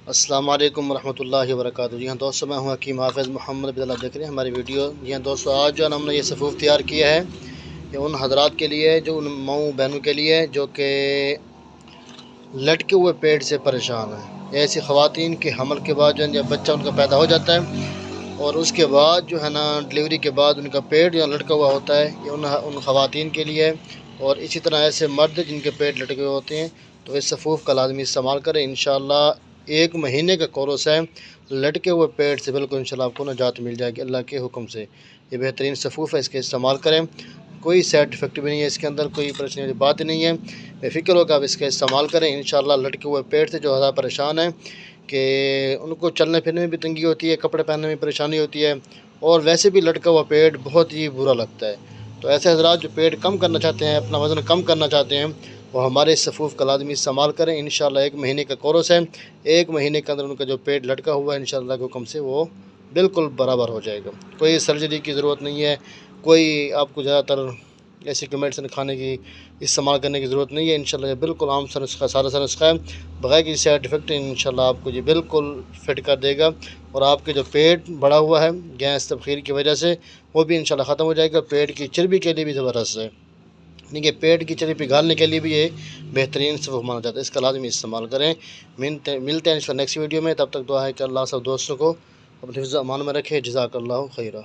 السلام علیکم ورحمۃ اللہ وبرکاتہ۔ جی ہاں دوستو، میں ہوں حکیم حافظ محمد عبد اللہ، دیکھ رہے ہیں ہماری ویڈیو۔ جی ہاں دوستو، آج جو ہے ہم نے یہ صفوف تیار کیا ہے، یہ ان حضرات کے لیے جو ان ماؤں بہنوں کے لیے جو کہ لٹکے ہوئے پیٹ سے پریشان ہیں۔ ایسی خواتین کے حمل کے بعد جو ہے جب بچہ ان کا پیدا ہو جاتا ہے اور اس کے بعد جو ہے نا ڈلیوری کے بعد ان کا پیٹ جو لٹکا ہوا ہوتا ہے، یہ ان خواتین کے لیے ہے۔ اور اسی طرح ایسے مرد جن کے پیٹ لٹکے ہوئے ہوتے ہیں تو اس صفوف کا لازمی استعمال کریں، انشاءاللہ 1 مہینے کا کورس ہے، لٹکے ہوئے پیٹ سے بالکل انشاءاللہ آپ کو نجات مل جائے گی اللہ کے حکم سے۔ یہ بہترین صفوف ہے، اس کے استعمال کریں، کوئی سائڈ افیکٹ بھی نہیں ہے اس کے اندر، کوئی پریشانی والی بات نہیں ہے، بے فکر ہو کہ آپ اس کا استعمال کریں انشاءاللہ۔ لٹکے ہوئے پیٹ سے جو زیادہ پریشان ہیں کہ ان کو چلنے پھرنے میں بھی تنگی ہوتی ہے، کپڑے پہننے میں پریشانی ہوتی ہے، اور ویسے بھی لٹکا ہوا پیٹ بہت ہی برا لگتا ہے، تو ایسے حضرات جو پیٹ کم کرنا چاہتے ہیں، اپنا وزن کم کرنا چاہتے ہیں، وہ ہمارے صفوف کا لازمی استعمال کریں انشاءاللہ۔ 1 مہینے کا کورس ہے، 1 مہینے کے اندر ان کا جو پیٹ لٹکا ہوا ہے انشاءاللہ کے حکم سے وہ بالکل برابر ہو جائے گا۔ کوئی سرجری کی ضرورت نہیں ہے، کوئی آپ کو زیادہ تر ایسی میڈیسن کھانے کی استعمال کرنے کی ضرورت نہیں ہے انشاءاللہ۔ یہ بالکل عام سا نسخہ، سادہ سا نسخہ ہے، بغیر کسی سائڈ افیکٹ انشاءاللہ آپ کو یہ بالکل فٹ کر دے گا، اور آپ کے جو پیٹ بڑا ہوا ہے گیس تبخیر کی وجہ سے وہ بھی انشاءاللہ ختم ہو جائے گا۔ پیٹ کی چربی کے لیے بھی زبردست ہے، یعنی کہ پیٹ کی چربی پگھالنے کے لیے بھی یہ بہترین صفوف مانا جاتا ہے، اس کا لازمی استعمال کریں۔ ملتے ہیں انشاءاللہ نیکسٹ ویڈیو میں، تب تک دعا ہے کہ اللہ سب دوستوں کو اپنے حفظ و امان میں رکھے۔ جزاک اللہ خیرہ۔